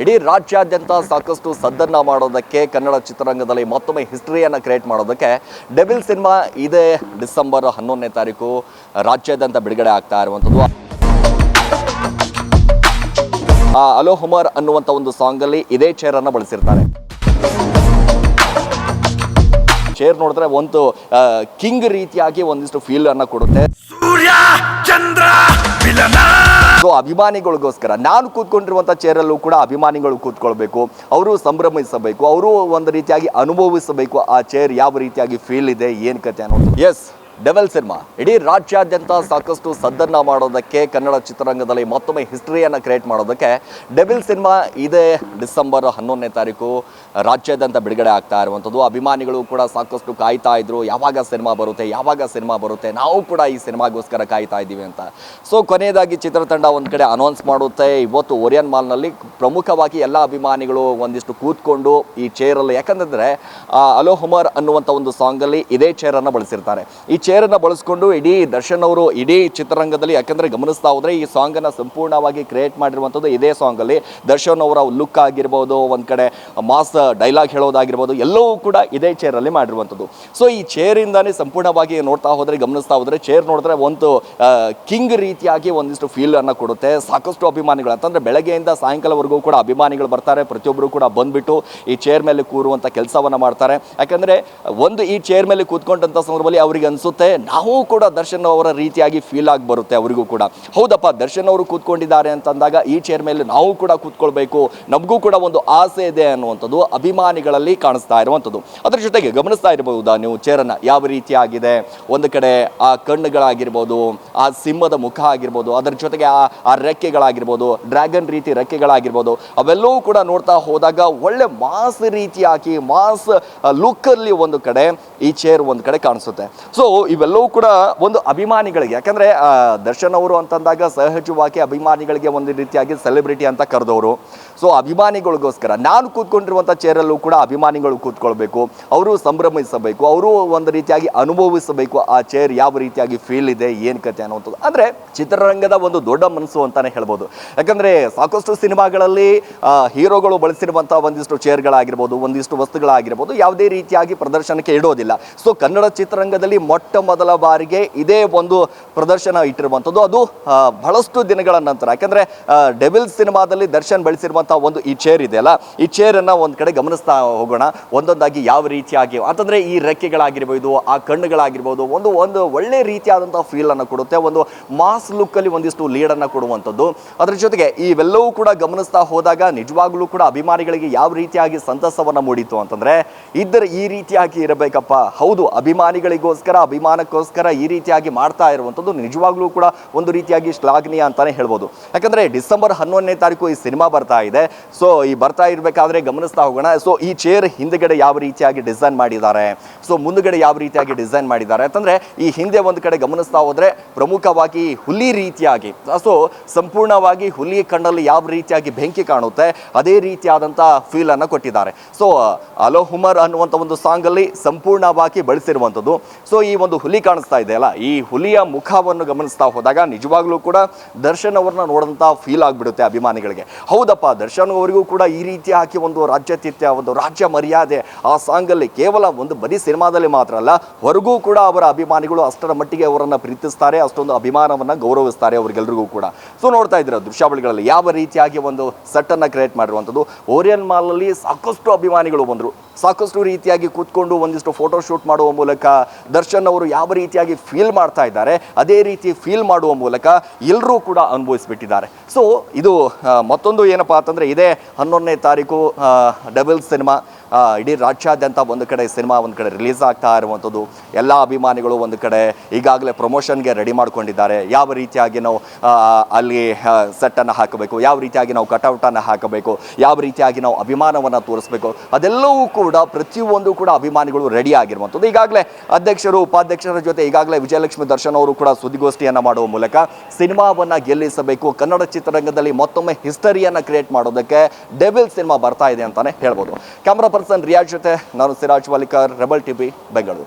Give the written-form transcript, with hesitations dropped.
ಇಡೀ ರಾಜ್ಯಾದ್ಯಂತ ಸಾಕಷ್ಟು ಸದ್ದನ್ನ ಮಾಡೋದಕ್ಕೆ ಕನ್ನಡ ಚಿತ್ರರಂಗದಲ್ಲಿ ಮತ್ತೊಮ್ಮೆ ಹಿಸ್ಟರಿಯನ್ನು ಕ್ರಿಯೇಟ್ ಮಾಡೋದಕ್ಕೆ ಡೆವಿಲ್ ಸಿನಿಮಾ ಇದೇ ಡಿಸೆಂಬರ್ 11ನೇ ತಾರೀಕು ರಾಜ್ಯಾದ್ಯಂತ ಬಿಡುಗಡೆ ಆಗ್ತಾ ಇರುವಂಥದ್ದು. ಅಲೋ ಹುಮರ್ ಅನ್ನುವಂಥ ಒಂದು ಸಾಂಗಲ್ಲಿ ಇದೇ ಚೇರನ್ನು ಬಳಸಿರ್ತಾರೆ. ಚೇರ್ ನೋಡಿದ್ರೆ ಒಂದು ಕಿಂಗ್ ರೀತಿಯಾಗಿ ಒಂದಿಷ್ಟು ಫೀಲ್ ಅನ್ನ ಕೊಡುತ್ತೆ. ಸೂರ್ಯ ಚಂದ್ರ ಸೊ ಅಭಿಮಾನಿಗಳಿಗೋಸ್ಕರ ನಾನು ಕೂತ್ಕೊಂಡಿರುವಂಥ ಚೇರಲ್ಲೂ ಕೂಡ ಅಭಿಮಾನಿಗಳು ಕೂತ್ಕೊಳ್ಬೇಕು, ಅವರು ಸಂಭ್ರಮಿಸಬೇಕು, ಅವರು ಒಂದು ರೀತಿಯಾಗಿ ಅನುಭವಿಸಬೇಕು ಆ ಚೇರ್ ಯಾವ ರೀತಿಯಾಗಿ ಫೀಲ್ ಇದೆ, ಏನು ಕತೆ ಅನ್ನೋದು. ಎಸ್, ಡೆವಿಲ್ ಸಿನಿಮಾ ಇಡೀ ರಾಜ್ಯಾದ್ಯಂತ ಸಾಕಷ್ಟು ಸದ್ದನ್ನ ಮಾಡೋದಕ್ಕೆ ಕನ್ನಡ ಚಿತ್ರರಂಗದಲ್ಲಿ ಮತ್ತೊಮ್ಮೆ ಹಿಸ್ಟರಿಯನ್ನು ಕ್ರಿಯೇಟ್ ಮಾಡೋದಕ್ಕೆ ಡೆವಿಲ್ ಸಿನಿಮಾ ಇದೇ ಡಿಸೆಂಬರ್ 11ನೇ ತಾರೀಕು ರಾಜ್ಯಾದ್ಯಂತ ಬಿಡುಗಡೆ ಆಗ್ತಾ ಇರುವಂಥದ್ದು. ಅಭಿಮಾನಿಗಳು ಕೂಡ ಸಾಕಷ್ಟು ಕಾಯ್ತಾ ಇದ್ರು, ಯಾವಾಗ ಸಿನಿಮಾ ಬರುತ್ತೆ, ನಾವು ಕೂಡ ಈ ಸಿನಿಮಾಗೋಸ್ಕರ ಕಾಯ್ತಾ ಇದ್ದೀವಿ ಅಂತ. ಸೊ ಕೊನೆಯದಾಗಿ ಚಿತ್ರತಂಡ ಒಂದು ಕಡೆ ಅನೌನ್ಸ್ ಮಾಡುತ್ತೆ. ಇವತ್ತು ಓರಿಯನ್ ಮಾಲ್ನಲ್ಲಿ ಪ್ರಮುಖವಾಗಿ ಎಲ್ಲ ಅಭಿಮಾನಿಗಳು ಒಂದಿಷ್ಟು ಕೂತ್ಕೊಂಡು ಈ ಚೇರಲ್ಲಿ, ಯಾಕಂತಂದರೆ ಅಲೋ ಹುಮರ್ ಅನ್ನುವಂಥ ಒಂದು ಸಾಂಗಲ್ಲಿ ಇದೇ ಚೇರನ್ನು ಬಳಸಿರ್ತಾರೆ. ಈ ಚೇರನ್ನು ಬಳಸ್ಕೊಂಡು ಇಡೀ ದರ್ಶನ್ ಅವರು ಇಡೀ ಚಿತ್ರರಂಗದಲ್ಲಿ, ಯಾಕಂದರೆ ಗಮನಿಸ್ತಾ ಹೋದರೆ ಈ ಸಾಂಗನ್ನು ಸಂಪೂರ್ಣವಾಗಿ ಕ್ರಿಯೇಟ್ ಮಾಡಿರುವಂಥದ್ದು ಇದೇ ಸಾಂಗಲ್ಲಿ. ದರ್ಶನ್ ಅವರ ಲುಕ್ ಆಗಿರ್ಬೋದು, ಒಂದು ಕಡೆ ಮಾಸ್ ಡೈಲಾಗ್ ಹೇಳೋದಾಗಿರ್ಬೋದು, ಎಲ್ಲವೂ ಕೂಡ ಇದೇ ಚೇರಲ್ಲಿ ಮಾಡಿರುವಂಥದ್ದು. ಸೊ ಈ ಚೇರಿಂದಾನೇ ಸಂಪೂರ್ಣವಾಗಿ ಗಮನಿಸ್ತಾ ಹೋದರೆ ಚೇರ್ ನೋಡಿದ್ರೆ ಒಂದು ಕಿಂಗ್ ರೀತಿಯಾಗಿ ಒಂದಿಷ್ಟು ಫೀಲ್ ಅನ್ನು ಕೊಡುತ್ತೆ. ಸಾಕಷ್ಟು ಅಭಿಮಾನಿಗಳು, ಅಂತಂದರೆ ಬೆಳಗ್ಗೆಯಿಂದ ಸಾಯಂಕಾಲವರೆಗೂ ಕೂಡ ಅಭಿಮಾನಿಗಳು ಬರ್ತಾರೆ. ಪ್ರತಿಯೊಬ್ಬರು ಕೂಡ ಬಂದುಬಿಟ್ಟು ಈ ಚೇರ್ ಮೇಲೆ ಕೂರುವಂಥ ಕೆಲಸವನ್ನು ಮಾಡ್ತಾರೆ. ಯಾಕಂದರೆ ಒಂದು ಈ ಚೇರ್ ಮೇಲೆ ಕೂತ್ಕೊಂಡಂಥ ಸಂದರ್ಭದಲ್ಲಿ ಅವರಿಗೆ ಅನಿಸುತ್ತೆ ನಾವು ಕೂಡ ದರ್ಶನ್ ಅವರ ರೀತಿಯಾಗಿ ಫೀಲ್ ಆಗಿ ಬರುತ್ತೆ ಅವರಿಗೂ ಕೂಡ. ಹೌದಪ್ಪ, ದರ್ಶನ್ ಅವರು ಕೂತ್ಕೊಂಡಿದ್ದಾರೆ ಅಂತಂದಾಗ ಈ ಚೇರ್ ಮೇಲೆ ನಾವು ಕೂಡ ಕೂತ್ಕೊಳ್ಬೇಕು, ನಮಗೂ ಕೂಡ ಒಂದು ಆಸೆ ಇದೆ ಅನ್ನುವಂಥದ್ದು ಅಭಿಮಾನಿಗಳಲ್ಲಿ ಕಾಣಿಸ್ತಾ ಇರುವಂಥದ್ದು. ಅದರ ಜೊತೆಗೆ ಗಮನಿಸ್ತಾ ಇರಬಹುದಾ ನೀವು ಚೇರನ್ನು ಯಾವ ರೀತಿಯಾಗಿದೆ. ಒಂದು ಕಡೆ ಆ ಕಣ್ಣುಗಳಾಗಿರ್ಬೋದು, ಆ ಸಿಂಹದ ಮುಖ ಆಗಿರ್ಬೋದು, ಅದರ ಜೊತೆಗೆ ಆ ರೆಕ್ಕೆಗಳಾಗಿರ್ಬೋದು, ಡ್ರ್ಯಾಗನ್ ರೀತಿ ರೆಕ್ಕೆಗಳಾಗಿರ್ಬೋದು, ಅವೆಲ್ಲವೂ ಕೂಡ ನೋಡ್ತಾ ಹೋದಾಗ ಒಳ್ಳೆ ಮಾಸ್ ರೀತಿಯಾಗಿ ಮಾಸ್ ಲುಕ್ಕಲ್ಲಿ ಒಂದು ಕಡೆ ಈ ಚೇರ್ ಒಂದು ಕಡೆ ಕಾಣಿಸುತ್ತೆ. ಸೊ ಇವೆಲ್ಲವೂ ಕೂಡ ಒಂದು ಅಭಿಮಾನಿಗಳಿಗೆ, ಯಾಕಂದರೆ ದರ್ಶನ್ ಅವರು ಅಂತಂದಾಗ ಸಹಜವಾಗಿ ಅಭಿಮಾನಿಗಳಿಗೆ ಒಂದು ರೀತಿಯಾಗಿ ಸೆಲೆಬ್ರಿಟಿ ಅಂತ ಕರೆದವರು. ಸೊ ಅಭಿಮಾನಿಗಳಿಗೋಸ್ಕರ ನಾನು ಕೂತ್ಕೊಂಡಿರುವಂಥ ಚೇರಲ್ಲೂ ಕೂಡ ಅಭಿಮಾನಿಗಳು ಕೂತ್ಕೊಳ್ಬೇಕು, ಅವರು ಸಂಭ್ರಮಿಸಬೇಕು, ಅವರು ಒಂದು ರೀತಿಯಾಗಿ ಅನುಭವಿಸಬೇಕು ಆ ಚೇರ್ ಯಾವ ರೀತಿಯಾಗಿ ಫೀಲ್ ಇದೆ, ಏನು ಕತೆ ಅನ್ನುವಂಥದ್ದು. ಅಂದರೆ ಚಿತ್ರರಂಗದ ಒಂದು ದೊಡ್ಡ ಮನಸ್ಸು ಅಂತಲೇ ಹೇಳ್ಬೋದು. ಯಾಕಂದರೆ ಸಾಕಷ್ಟು ಸಿನಿಮಾಗಳಲ್ಲಿ ಹೀರೋಗಳು ಬಳಸಿರುವಂಥ ಒಂದಿಷ್ಟು ಚೇರ್ಗಳಾಗಿರ್ಬೋದು, ಒಂದಿಷ್ಟು ವಸ್ತುಗಳಾಗಿರ್ಬೋದು, ಯಾವುದೇ ರೀತಿಯಾಗಿ ಪ್ರದರ್ಶನಕ್ಕೆ ಇಡೋದಿಲ್ಲ. ಸೊ ಕನ್ನಡ ಚಿತ್ರರಂಗದಲ್ಲಿ ಮೊಟ್ಟ ಮೊದಲ ಬಾರಿಗೆ ಇದೇ ಒಂದು ಪ್ರದರ್ಶನ ಇಟ್ಟಿರುವಂಥದ್ದು. ಅದು ಬಹಳಷ್ಟು ದಿನಗಳ ನಂತರ. ಯಾಕಂದರೆ ಡೆವಿಲ್ ಸಿನಿಮಾದಲ್ಲಿ ದರ್ಶನ್ ಬಳಸಿರುವಂಥ ಒಂದು ಈ ಚೇರ್ ಇದೆಯಲ್ಲ, ಈ ಚೇರನ್ನು ಒಂದು ಕಡೆ ಗಮನಿಸ್ತಾ ಹೋಗೋಣ ಒಂದೊಂದಾಗಿ ಯಾವ ರೀತಿಯಾಗಿ. ಅಂತಂದರೆ ಈ ರೆಕ್ಕೆಗಳಾಗಿರ್ಬೋದು, ಆ ಕಣ್ಣುಗಳಾಗಿರ್ಬೋದು, ಒಂದು ಒಳ್ಳೆ ರೀತಿಯಾದಂಥ ಫೀಲನ್ನು ಕೊಡುತ್ತೆ. ಒಂದು ಮಾಸ್ ಲುಕ್ಕಲ್ಲಿ ಒಂದಿಷ್ಟು ಲೀಡನ್ನು ಕೊಡುವಂಥದ್ದು. ಅದರ ಜೊತೆಗೆ ಇವೆಲ್ಲವೂ ಕೂಡ ಗಮನಿಸ್ತಾ ಹೋದಾಗ ನಿಜವಾಗ್ಲೂ ಕೂಡ ಅಭಿಮಾನಿಗಳಿಗೆ ಯಾವ ರೀತಿಯಾಗಿ ಸಂತಸವನ್ನು ಮೂಡಿತು ಅಂತಂದರೆ, ಈ ರೀತಿಯಾಗಿ ಇರಬೇಕಪ್ಪ. ಹೌದು, ಅಭಿಮಾನಕ್ಕೋಸ್ಕರ ಈ ರೀತಿಯಾಗಿ ಮಾಡ್ತಾ ಇರುವಂಥದ್ದು ನಿಜವಾಗ್ಲೂ ಕೂಡ ಒಂದು ರೀತಿಯಾಗಿ ಶ್ಲಾಘನೀಯ ಅಂತಾನೆ ಹೇಳ್ಬೋದು. ಯಾಕಂದರೆ ಡಿಸೆಂಬರ್ 11ನೇ ತಾರೀಕು ಈ ಸಿನಿಮಾ ಬರ್ತಾ ಇದೆ. ಸೊ ಈ ಬರ್ತಾ ಇರಬೇಕಾದ್ರೆ ಗಮನಿಸ್ತಾ ಹೋಗೋಣ. ಸೊ ಈ ಚೇರ್ ಹಿಂದ್ಗಡೆ ಯಾವ ರೀತಿಯಾಗಿ ಡಿಸೈನ್ ಮಾಡಿದ್ದಾರೆ, ಸೊ ಮುಂದುಗಡೆ ಯಾವ ರೀತಿಯಾಗಿ ಡಿಸೈನ್ ಮಾಡಿದ್ದಾರೆ ಅಂತಂದರೆ, ಈ ಹಿಂದೆ ಒಂದು ಕಡೆ ಗಮನಿಸ್ತಾ ಹೋದರೆ ಪ್ರಮುಖವಾಗಿ ಹುಲಿ ರೀತಿಯಾಗಿ, ಸೊ ಸಂಪೂರ್ಣವಾಗಿ ಹುಲಿ ಕಣ್ಣಲ್ಲಿ ಯಾವ ರೀತಿಯಾಗಿ ಬೆಂಕಿ ಕಾಣುತ್ತೆ ಅದೇ ರೀತಿಯಾದಂಥ ಫೀಲನ್ನು ಕೊಟ್ಟಿದ್ದಾರೆ. ಸೊ ಅಲೋ ಹುಮರ್ ಅನ್ನುವಂಥ ಒಂದು ಸಾಂಗಲ್ಲಿ ಸಂಪೂರ್ಣವಾಗಿ ಬಳಸಿರುವಂಥದ್ದು. ಸೊ ಈ ಒಂದು ಹುಲಿ ಕಾಣಿಸ್ತಾ ಇದೆಯಲ್ಲ, ಈ ಹುಲಿಯ ಮುಖವನ್ನು ಗಮನಿಸ್ತಾ ಹೋದಾಗ ನಿಜವಾಗ್ಲೂ ಕೂಡ ದರ್ಶನ್ ಅವ್ರನ್ನ ನೋಡಿದಂಥ ಫೀಲ್ ಆಗಿಬಿಡುತ್ತೆ ಅಭಿಮಾನಿಗಳಿಗೆ. ಹೌದಪ್ಪ, ದರ್ಶನ್ ಅವರಿಗೂ ಕೂಡ ಈ ರೀತಿಯಾಗಿ ಒಂದು ರಾಜ್ಯಾತಿಥ್ಯ, ಒಂದು ರಾಜ್ಯ ಮರ್ಯಾದೆ ಆ ಸಾಂಗಲ್ಲಿ ಕೇವಲ ಒಂದು ಬರೀ ಸಿನಿಮಾದಲ್ಲಿ ಮಾತ್ರ ಅಲ್ಲ, ಹೊರಗೂ ಕೂಡ ಅವರ ಅಭಿಮಾನಿಗಳು ಅಷ್ಟರ ಮಟ್ಟಿಗೆ ಅವರನ್ನು ಪ್ರೀತಿಸ್ತಾರೆ, ಅಷ್ಟೊಂದು ಅಭಿಮಾನವನ್ನು ಗೌರವಿಸ್ತಾರೆ ಅವರಿಗೆಲ್ಲರಿಗೂ ಕೂಡ. ಸೊ ನೋಡ್ತಾ ಇದ್ದೀರ ದೃಶ್ಯಾವಳಿಗಳಲ್ಲಿ ಯಾವ ರೀತಿಯಾಗಿ ಒಂದು ಸೆಟ್ಟನ್ನು ಕ್ರಿಯೇಟ್ ಮಾಡಿರುವಂಥದ್ದು. ಓರಿಯನ್ ಮಾಲ್ನಲ್ಲಿ ಸಾಕಷ್ಟು ಅಭಿಮಾನಿಗಳು ಬಂದರು, ಸಾಕಷ್ಟು ರೀತಿಯಾಗಿ ಕೂತ್ಕೊಂಡು ಒಂದಿಷ್ಟು ಫೋಟೋ ಶೂಟ್ ಮಾಡುವ ಮೂಲಕ ದರ್ಶನ್ ಅವರು ಯಾವ ರೀತಿಯಾಗಿ ಫೀಲ್ ಮಾಡ್ತಾ ಇದ್ದಾರೆ ಅದೇ ರೀತಿ ಫೀಲ್ ಮಾಡುವ ಮೂಲಕ ಎಲ್ಲರೂ ಕೂಡ ಅನುಭವಿಸಿಬಿಟ್ಟಿದ್ದಾರೆ. ಸೊ ಇದು ಮತ್ತೊಂದು ಏನಪ್ಪ ಅಂತಂದರೆ, ಇದೇ 11ನೇ ತಾರೀಕು ಡೆವಿಲ್ ಸಿನಿಮಾ ಇಡೀ ರಾಜ್ಯಾದ್ಯಂತ ಒಂದು ಕಡೆ ಸಿನಿಮಾ ಒಂದು ಕಡೆ ರಿಲೀಸ್ ಆಗ್ತಾ ಇರುವಂಥದ್ದು. ಎಲ್ಲ ಅಭಿಮಾನಿಗಳು ಒಂದು ಕಡೆ ಈಗಾಗಲೇ ಪ್ರಮೋಷನ್ಗೆ ರೆಡಿ ಮಾಡ್ಕೊಂಡಿದ್ದಾರೆ. ಯಾವ ರೀತಿಯಾಗಿ ನಾವು ಅಲ್ಲಿ ಸೆಟ್ಟನ್ನು ಹಾಕಬೇಕು, ಯಾವ ರೀತಿಯಾಗಿ ನಾವು ಕಟೌಟನ್ನು ಹಾಕಬೇಕು, ಯಾವ ರೀತಿಯಾಗಿ ನಾವು ಅಭಿಮಾನವನ್ನು ತೋರಿಸ್ಬೇಕು, ಅದೆಲ್ಲವೂ ಕೂಡ ಪ್ರತಿಯೊಂದು ಕೂಡ ಅಭಿಮಾನಿಗಳು ರೆಡಿ ಆಗಿರುವಂಥದ್ದು. ಈಗಾಗಲೇ ಅಧ್ಯಕ್ಷರು ಉಪಾಧ್ಯಕ್ಷರ ಜೊತೆ ಈಗಾಗಲೇ ವಿಜಯಲಕ್ಷ್ಮಿ ದರ್ಶನ್ ಅವರು ಕೂಡ ಸುದ್ದಿಗೋಷ್ಠಿಯನ್ನು ಮಾಡುವ ಮೂಲಕ ಸಿನಿಮಾವನ್ನು ಗೆಲ್ಲಿಸಬೇಕು, ಕನ್ನಡ ಚಿತ್ರರಂಗದಲ್ಲಿ ಮತ್ತೊಮ್ಮೆ ಹಿಸ್ಟರಿಯನ್ನು ಕ್ರಿಯೇಟ್ ಮಾಡೋದಕ್ಕೆ ಡೆವಿಲ್ ಸಿನಿಮಾ ಬರ್ತಾ ಇದೆ ಅಂತಲೇ ಹೇಳ್ಬೋದು. ಕ್ಯಾಮ್ರಾ ಪರ್ಸನ್ ರಿಯಾಜ್ ಜೊತೆ ನಾನು ಸಿರಾಜ್ ವಾಲಿಕರ್, ರೆಬಲ್ ಟಿವಿ, ಬೆಂಗಳೂರು.